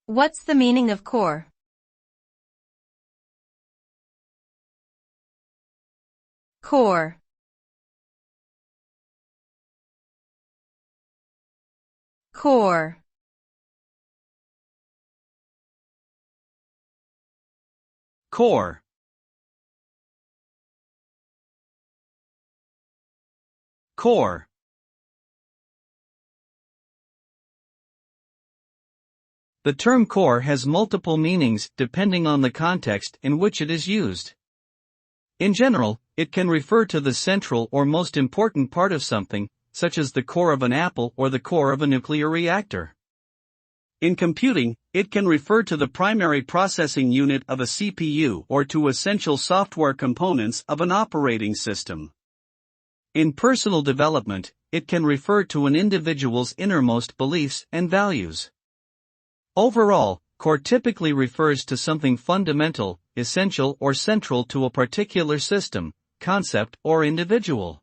What's the meaning of core? Core. Core. Core. Core. The term core has multiple meanings depending on the context in which it is used. In general, it can refer to the central or most important part of something, such as the core of an apple or the core of a nuclear reactor. In computing, it can refer to the primary processing unit of a CPU or to essential software components of an operating system. In personal development, it can refer to an individual's innermost beliefs and values. Overall, core typically refers to something fundamental, essential or central to a particular system, concept or individual.